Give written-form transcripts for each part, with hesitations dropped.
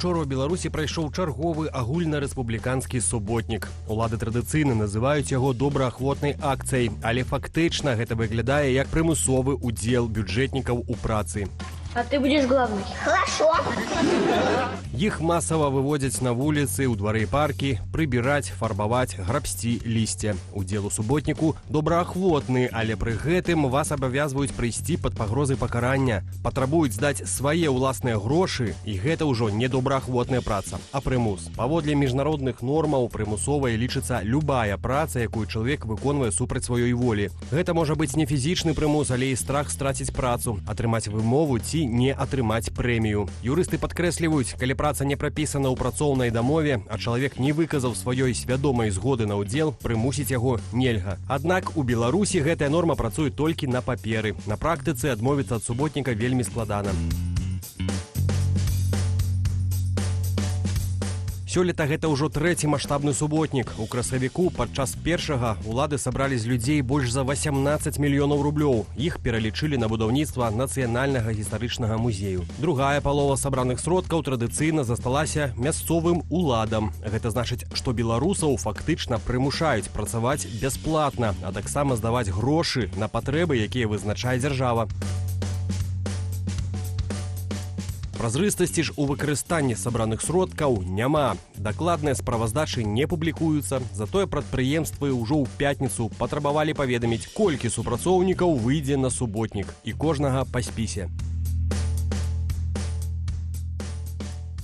Учора ў Беларусі прайшоў чарговы агульнарэспубліканскі суботнік. Улады традыцыйна называюць яго добраахвотнай акцыяй, але фактычна гэта выглядае як прымусовы удзел бюджэтнікаў у працы. А ты будешь главный. Хорошо. Іх масава выводзяць на вуліцы, ў двары і паркі, прыбіраць, фарбаваць, грабсці лісце. Удзел у суботніку добраахвотны, але пры гэтым вас абавязваюць прыйсці пад пагрозай пакарання. Патрабуюць здаць свае ўласныя грошы, і гэта ўжо не добраахвотная праца, а прымус. Паводле міжнародных нормаў прымусовай лічыцца любая праца, якую чалавек выконвае супраць сваёй волі. Гэта можа быць не фізічны прымус, але і страх страціць працу, атрымаць вымову ці не атрымаць прэмію. Юрысты падкрэсліваюць, калі праца не прапісана ў працоўнай дамове, а чалавек не выказаў сваёй свядомай згоды на ўдзел, прымусіць яго нельга. Аднак у Беларусі гэтая норма працуе толькі на паперы. На практыцы адмовіцца ад суботніка вельмі складана. Сёлета гэта ўжо трэці маштабны суботнік. У красавіку падчас першага улады сабралі з людзей больш за 18 мільёнаў рублёў. Іх пералічылі на будаўніцтва нацыянальнага гістарычнага музею. Другая палова сабраных сродкаў традыцыйна засталася мясцовым уладам. Гэта значыць, што беларусаў фактычна прымушаюць працаваць бясплатна, а таксама здаваць грошы на патрэбы, якія вызначае дзяржава. Празрыстасці ж у выкарыстанні сабраных сродкаў няма. Дакладныя справаздачы не публікуюцца, затое прадпрыемствы ўжо ў пятніцу патрабавалі паведаміць, колькі супрацоўнікаў выйдзе на суботнік, і кожнага па спісе.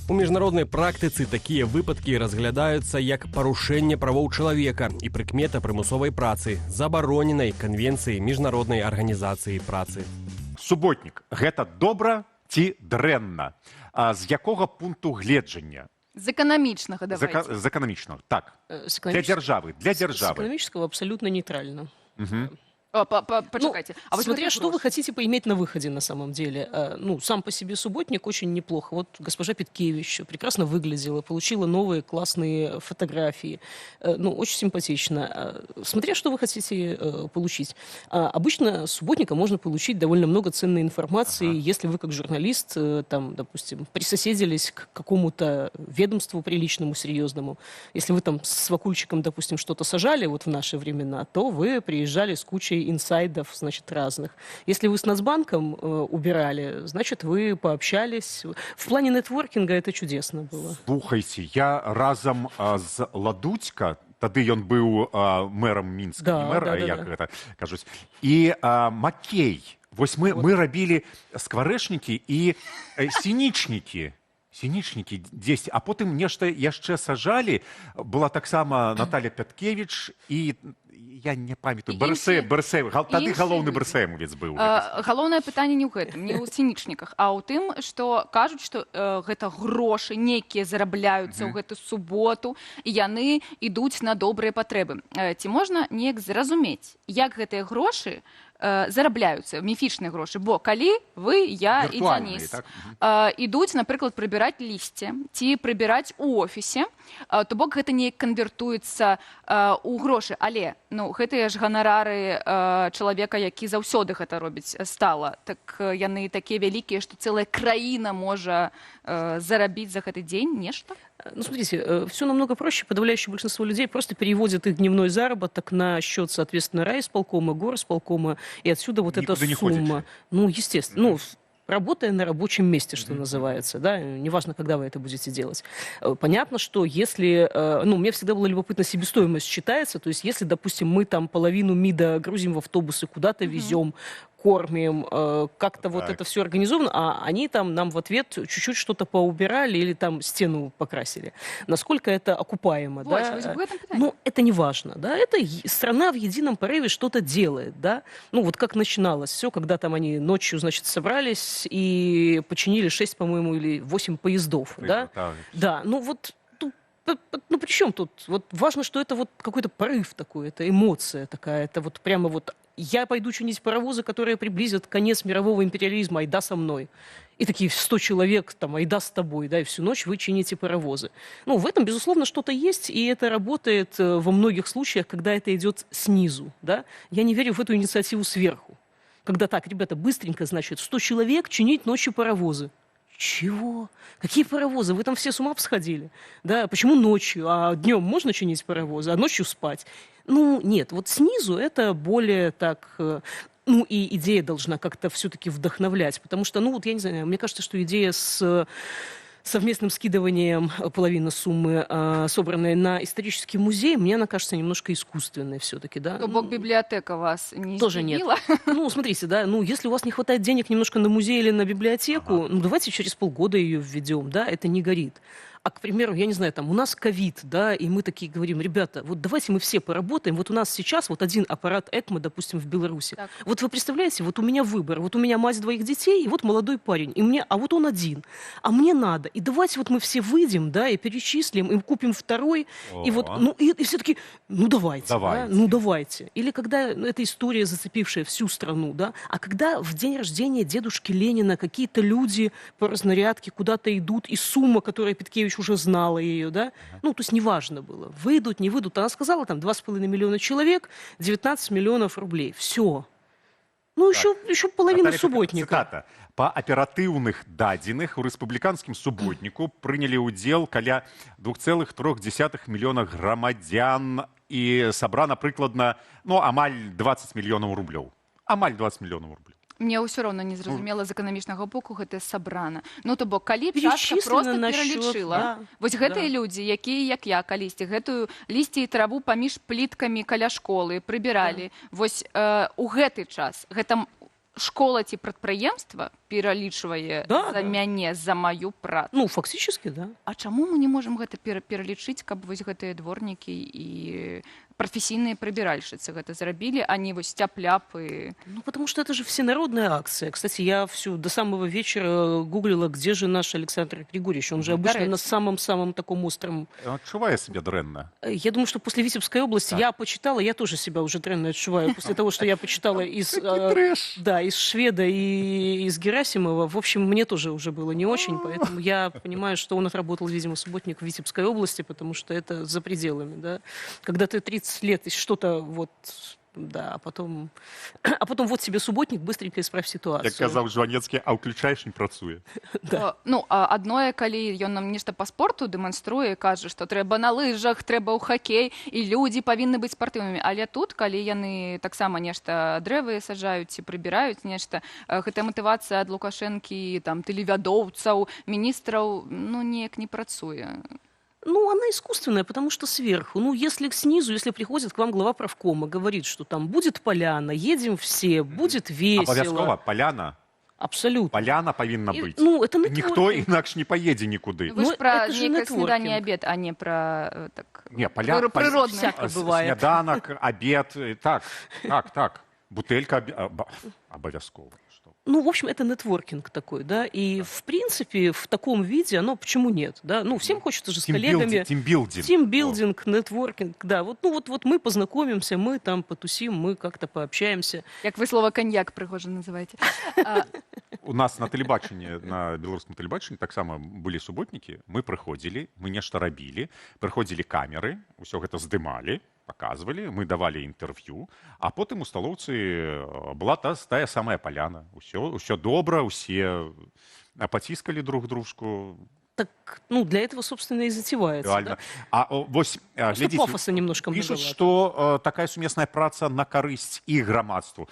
У міжнароднай практыцы такія выпадкі разглядаюцца як парушэнне правоў чалавека і прыкмета прымусовай працы, забароненай канвенцыяй міжнароднай арганізацыі працы. Суботнік – гэта добра ці дрэнна? З якога пункту гледжання? З эканамічнага, давайте. З эканамічнага, так. Для дзяржавы. С экономического абсолютно нейтрально. Почекайте. Ну, смотря что вы хотите поиметь на выходе на самом деле. Ну, сам по себе субботник очень неплохо. Вот госпожа Петкевич прекрасно выглядела, получила новые классные фотографии. Ну, очень симпатично. Смотря что вы хотите получить. Обычно с субботника можно получить довольно много ценной информации, если вы как журналист, там, допустим, присоседились к какому-то ведомству приличному, серьезному. Если вы там с Вакульчиком, допустим, что-то сажали вот в наши времена, то вы приезжали с кучей инсайдов, значит, разных. Если вы с Нацбанком убирали, значит, вы пообщались. В плане нетворкинга это чудесно было. Слухайте, я разом з Ладуцька, тады ён быў мэрам Мінска, да, не мэра, да, як да. гэта кажуць. І Макей. Вось мы рабілі скварэшнікі і сінічнікі. Сінічнікі дзесьці, а потым нешта яшчэ сажалі. Была таксама Наталя Пяткевіч і я не памятаю, Барысэў, тады галоўны барысэўец быў. Галоўнае пытанне не ў гэтым, не ў сінічніках, а ў тым, што кажуць, што гэта грошы нейкія зарабляюцца ў гэту суботу, і яны ідуць на добрыя патрэбы. Ці можна неяк зразумець, як гэтыя грошы зарабляюцца, міфічныя грошы, бо калі вы, я і Дзяніс ідуць, напрыклад, прыбіраць лісце ці прыбіраць у офісе, то бок гэта не канвертуецца ў грошы, але гэтыя ж ганарары чалавека, які заўсёды гэта робіць стала, так яны такія вялікія, што цэлая краіна можа зарабіць за гэты дзень нешта? Ну, смотрите, все намного проще. Подавляющее большинство людей просто переводят их дневной заработок на счет, соответственно, райисполкома, горосполкома, и отсюда вот эта сумма. Ну, естественно. Ну, работая на рабочем месте, что называется, да, неважно, когда вы это будете делать. Понятно, что если, ну, мне всегда было любопытно, себестоимость считается, то есть если, допустим, мы там половину МИДа грузим в автобусы, куда-то везем, кормим, как-то вот это все организовано, а они там нам в ответ чуть-чуть что-то поубирали или там стену покрасили. Насколько это окупаемо, да? Ну, это не важно, да, это страна в едином порыве что-то делает, да, ну, вот как начиналось все, когда там они ночью, значит, собрались и починили 6, по-моему, или 8 поездов, да? Да, ну вот, ну, при чем тут? Вот важно, что это вот какой-то порыв такой, это эмоция такая, это вот прямо вот я пойду чинить паровозы, которые приблизят конец мирового империализма, айда со мной. И такие 100 человек, там, айда с тобой, да, и всю ночь вы чините паровозы. Ну, в этом, безусловно, что-то есть, и это работает во многих случаях, когда это идет снизу, да. Я не верю в эту инициативу сверху. Когда так, ребята, быстренько, значит, 100 человек чинить ночью паровозы. Чего? Какие паровозы? Вы там все с ума посходили? Да, почему ночью? А днем можно чинить паровозы, а ночью спать? Ну, нет, вот снизу это более так... Ну, и идея должна как-то все-таки вдохновлять, потому что, ну, вот я не знаю, мне кажется, что идея с совместным скидыванием половины суммы, собранной на исторический музей, мне она кажется немножко искусственной все-таки, да. То бок библиотека вас не Тоже нет. сдивила? Ну, смотрите, да, ну, если у вас не хватает денег немножко на музей или на библиотеку, ну, давайте через полгода ее введем, да, это не горит. А, к примеру, я не знаю, там, у нас ковид, да, и мы такие говорим, ребята, вот давайте мы все поработаем, вот у нас сейчас вот один аппарат ЭКМО, допустим, в Беларуси. Так. Вот вы представляете, вот у меня выбор, вот у меня мать двоих детей, и вот молодой парень, и мне, а вот он один, а мне надо, и давайте вот мы все выйдем, да, и перечислим, и купим второй, и вот, ну, и все-таки, ну, давайте, да, ну, давайте. Или когда эта история, зацепившая всю страну, да, а когда в день рождения дедушки Ленина какие-то люди по разнарядке куда-то идут, и сумма, которая Петкевич уже знала ее, да, ну, то есть неважно было, выйдут, не выйдут. Она сказала, там, 2,5 миллиона человек, 19 миллионов рублей. Все. Ну, еще половина Наталья, субботника. Цитата. Па аператыўных дадзеных у рэспубліканскім суботніку прынялі ўдзел каля 2,3 мільёна грамадзян і сабрана прыкладна, ну, амаль 20 мільёнаў рублёў. Амаль 20 мільёнаў рублёў. Мне ўсё роўна не зразумела з эканамічнага боку гэта сабрана. Ну то бок калі частка Перечислена просто на счёт, пералічыла. да, Вось гэтыя да. людзі, якія як я калісьці гэтую лісце і траву паміж пліткамі каля школы прыбіралі. Вось у гэты час гэта школа ці прадпрыемства пералічвае за мяне, за маю працу. Ну, фактически, да. А чаму мы не можам гэта пералічыць, каб вось гэтыя дворнікі і прафесійныя прыбіральшыцы гэта зрабілі, а не вось тяп-ляпы? Ну, потому что это же всенародная акция. Кстати, я до самого вечера гуглила, где же наш Александр Григорьевич. Он же обычно на самом-самом таком остром... Адчувае себе дрэнна. Я думаю, что после Витебской области я почитала, я тоже себя уже дрянно отшиваю после того, что я почитала из Шведа и из Герасимова. В общем, мне тоже уже было не очень, поэтому я понимаю, что он отработал, видимо, субботник в Витебской области, потому что это за пределами, да. Когда ты 30 лет и что-то вот... Да, а потом вот себе субботник, быстренько исправь ситуацию. Як казаў Жванецкі, а ўключаеш не працуе. Да. Ну, адное, калі ён нам нешта па спорту дэманструе, кажа, што трэба на лыжах, трэба ў хакей, і людзі павінны быць спартыўнымі. Але тут, калі яны таксама нешта дрэвы саджаюць ці прыбіраюць нешта, гэта матывацыя ад Лукашэнкі, там, тэлевядоўцаў, міністраў, ну, неяк не працуе. Ну, она искусственная, потому что сверху. Ну, если снизу, если приходит к вам глава правкома, говорит, что там будет поляна, едем все, будет весело. Абавязкова поляна. Абсолютно. Поляна павінна быць. Ну, это Ніхто інакш не поедзе нікуды. Вы ж пра это же нейкае нетворкінг. снеданне, абед, а не пра так, Не, прыроднае. Всяко бывает. Сняданак, обед, так. Бутэлька абавязкова. Ну, в общем, это нетворкинг такой, да, и, в принципе, в таком виде оно, почему нет, да, ну, всем хочется же с коллегами... Тимбилдинг, нетворкинг, да, вот мы познакомимся, мы там потусим, мы как-то пообщаемся. Як вы слово коньяк прыгожа называете. У нас на тэлебачанні, на беларускім тэлебачанні таксама былі суботнікі, мы прыходзілі, мы нешта рабілі, прыходзілі камеры, усё гэта здымалі, показывали, мы давали интервью, а потом у столовцы была тая самая поляна. Все добро, все потискали друг дружку. Так, ну, для этого, собственно, и затевается. Реально. Да? А вось, глядзіце, пафоса немножко пишут, многовато. что такая сумесная праца на карысць і грамадству,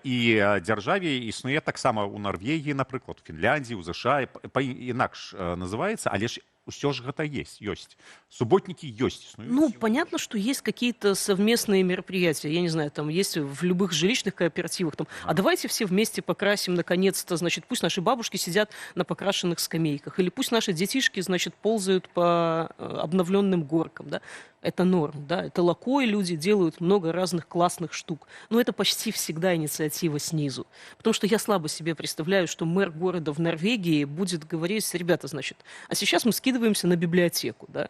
і дзяржаве існуе таксама ў Нарвегіі, напрыклад, у Фінляндіі, у ЗША, інакш называецца, але ж усё ж гэта ёсць. Субботники есть. Ну, понятно, что есть какие-то совместные мероприятия. Я не знаю, там есть в любых жилищных кооперативах. Там, а давайте все вместе покрасим, наконец-то, значит, пусть наши бабушки сидят на покрашенных скамейках. Или пусть наши детишки, значит, ползают по обновленным горкам, да. Это норм, да. Это лакой, люди делают много разных классных штук. Но это почти всегда инициатива снизу. Потому что я слабо себе представляю, что мэр города в Норвегии будет говорить: ребята, значит, а сейчас мы скидываемся на библиотеку, да.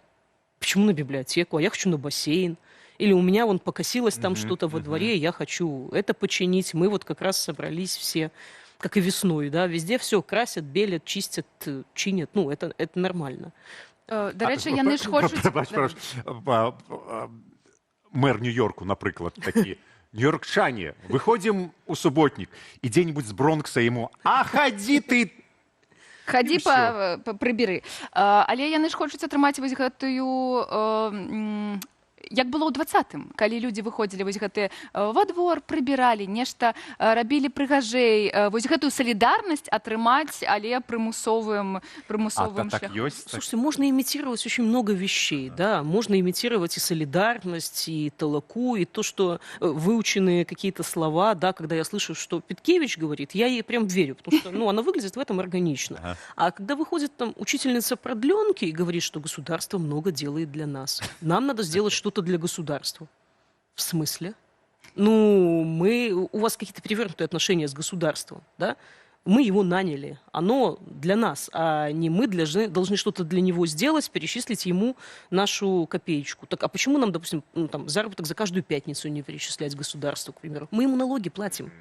Почему на библиотеку? А я хочу на бассейн. Или у меня вон покосилось там что-то во дворе, я хочу это починить. Мы вот как раз собрались все, как и весной, да, везде все красят, белят, чистят, чинят. Ну, это нормально. До речі, яны ж хочуть... Мэр Нью-Йорку, напрыклад, такі. Нью-Йоркчане, выходим у суботник, и где-нибудь с Бронкса ему: а ходи ты... Хадзі прыберы. Але яны ж хочуць атрымаць вось гэтую як было ў 20-м, калі людзі выходзілі вось гэтыя во двор, прыбіралі, нешта рабілі прыгажэй, вось гэтую салідарнасць атрымаць, але прымусовым шляхом. Слушайте, можно имитировать очень много вещей, да, можно имитировать и солидарность, и толоку, и то, что выученные какие-то слова, да, когда я слышу, что Петкевич говорит, я ей прям верю, потому что, ну, она выглядит в этом органично. А когда выходит там учительница продленки и говорит, что государство много делает для нас, нам надо сделать что-то для государства. В смысле? Ну, у вас какие-то перевернутые отношения с государством, да? Мы его наняли, оно для нас, а не мы должны что-то для него сделать, перечислить ему нашу копеечку. Так, а почему нам, допустим, ну, там, заработок за каждую пятницу не перечислять государству, к примеру? Мы ему налоги платим.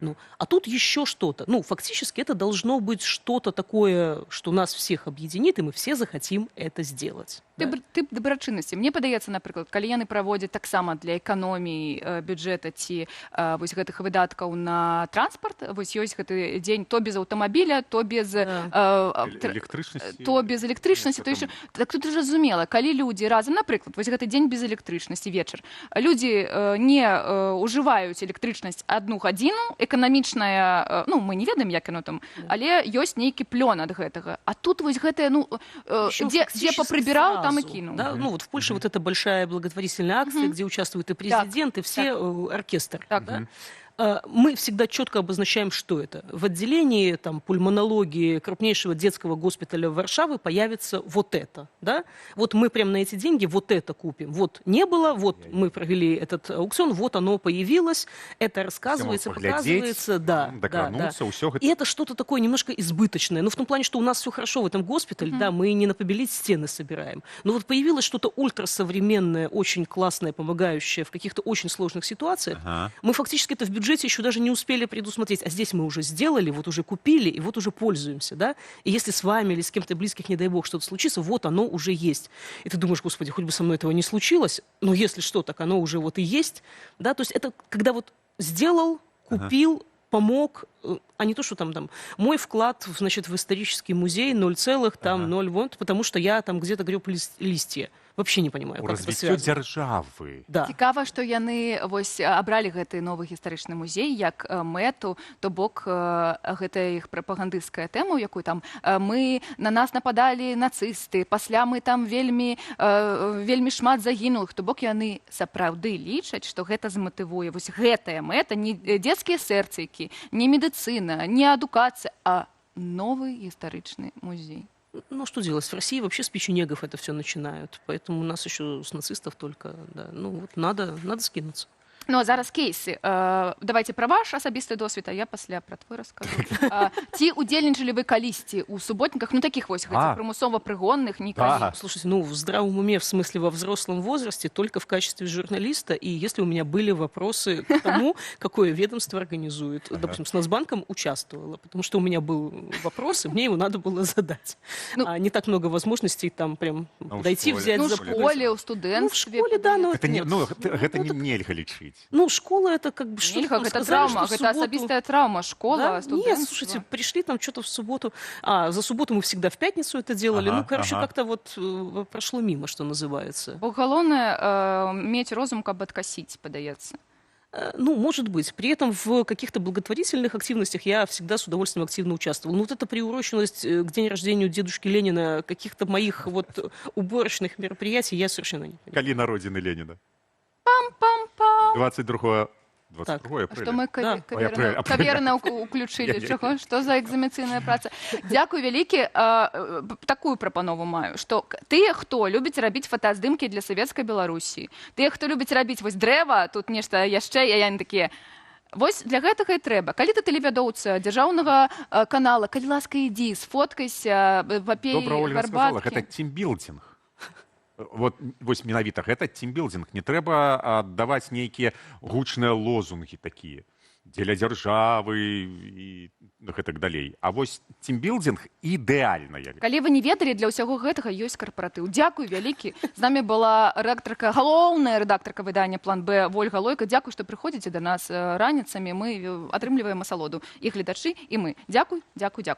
Ну, а тут еще что-то. Ну, фактически это должно быть что-то такое, что нас всех объединит, и мы все захотим это сделать. Тып дабрачыннасці. Мне падаецца, напрыклад, калі яны праводзяць таксама для эканоміі бюджэта ці вось гэтых выдаткаў на транспарт, вось ёсць гэты дзень то без аўтамабіля, то без электрычнасці, то яшчэ так тут зразумела, калі людзі разам, напрыклад, вось гэты дзень без электрычнасці вечар, людзі не ўжываюць электрычнасць 1 гадзіну, эканамічная, ну, мы не ведаем, як яно там, але ёсць нейкі плён ад гэтага. А тут вось гэтае, ну, дзе попрыбіраў, там и кинул. Да? Ну, вот в Польше вот эта большая благотворительная акция, где участвует и президент, и все оркестр. Да? Мы всегда четко обозначаем, что это. В отделении там, пульмонологии крупнейшего детского госпиталя Варшавы появится вот это. Да? Вот мы прямо на эти деньги вот это купим. Вот не было, вот мы провели этот аукцион, вот оно появилось, это рассказывается, показывается. Да. И это что-то такое немножко избыточное. Ну, в том плане, что у нас все хорошо в этом госпитале, да, мы не на побелить стены собираем. Но вот появилось что-то ультрасовременное, очень классное, помогающее в каких-то очень сложных ситуациях. Мы фактически это в бюджете еще даже не успели предусмотреть, а здесь мы уже сделали, вот уже купили и вот уже пользуемся, да, и если с вами или с кем-то близких, не дай бог, что-то случится, вот оно уже есть. И ты думаешь, господи, хоть бы со мной этого не случилось, но если что, так оно уже вот и есть, да, то есть это когда вот сделал, купил, помог, а не то, что там мой вклад, значит, в исторический музей 0,0 вот, потому что я там где-то греб листья. Вообще не понимаю, у как это развіццё связано. дзяржавы. Да. Цікава, што яны вось абралі гэты новы гістарычны музей як мэту, то бок гэта іх прапагандысцкая тэма, у якой там на нас нападалі нацысты, пасля мы там вельмі шмат загінулых, то бок яны сапраўды лічаць, што гэта зматывуе вось гэтая мэта, не дзецкія сэрцыкі, не медыцына, не адукацыя, а новы гістарычны музей. Ну, что делать? В России вообще с печенегов это все начинают. Поэтому у нас еще с нацистов только. Да. Ну, вот надо скинуться. Ну, а зараз кейсы. Давайте пра ваш асабісты досвед, а я пасля пра твой раскажу. Ці удзельнічалі вы калісьці ў суботніках, ну, таких вось гэтых прымусова прыгонных, никаких? Слушайте, ну, в здравом уме, в смысле, во взрослом возрасте, только в качестве журналиста, и если у меня были вопросы к тому, какое ведомство организует. Допустим, с Нацбанком участвовала, потому что у меня был вопрос, и мне его надо было задать. А не так много возможностей там прям дойти, взять за пояс. Ну, в школе, у студэнцтве. Ну, в школе, да, но это не нельга лічыць. Ну, школа это как бы что-то это травма, это особистая травма, школа, да? Нет, слушайте, пришли там что-то в субботу, за субботу мы всегда в пятницу это делали, ну, короче, как-то вот прошло мимо, что называется. Бо галоўнае мець розум, каб адкасіць, падаецца. Ну, может быть. При этом в каких-то благотворительных активностях я всегда с удовольствием активно участвовал. Но вот эта приуроченность к день рождения дедушки Ленина, каких-то моих вот уборочных мероприятий я совершенно не понимаю. Калі народзіны Леніна? Пам-пам-пам. 22 апреля. Што мы каверна уключылі. Чаго? Што за экзаменацыйная праца? Дзякуй вялікі. Такую прапанову маю, што тыя, хто любіць рабіць фотаздымкі для савецкай Беларусі, тыя, хто любіць рабіць вось дрэва, тут нешта яшчэ, яны такія, вось для гэтага і трэба. Калі ты тэлевядоўца дзяржаўнага канала, калі ласка, ідзі, сфоткайся, папей гарбаткі. Добра, Ольга сказала, гэта тімбілдинг. Вот менавіта гэта тімбілдинг. Не трэба аддаваць нейкія гучныя лозунгі такія дзеля дзяржавы і гэтак далей. А вось тімбілдинг ідэальна. Калі вы не ведалі, для ўсяго гэтага ёсць карпаратыў. Дзякуй вялікі. З намі была рэдактарка, галоўная рэдактарка выдання «План Б» Ольга Лойка. Дзякуй, што прыходзіце да нас раніцамі. Мы атрымліваем асалоду. І гледачы, і мы. Дзякуй, дзякуй, дзякуй.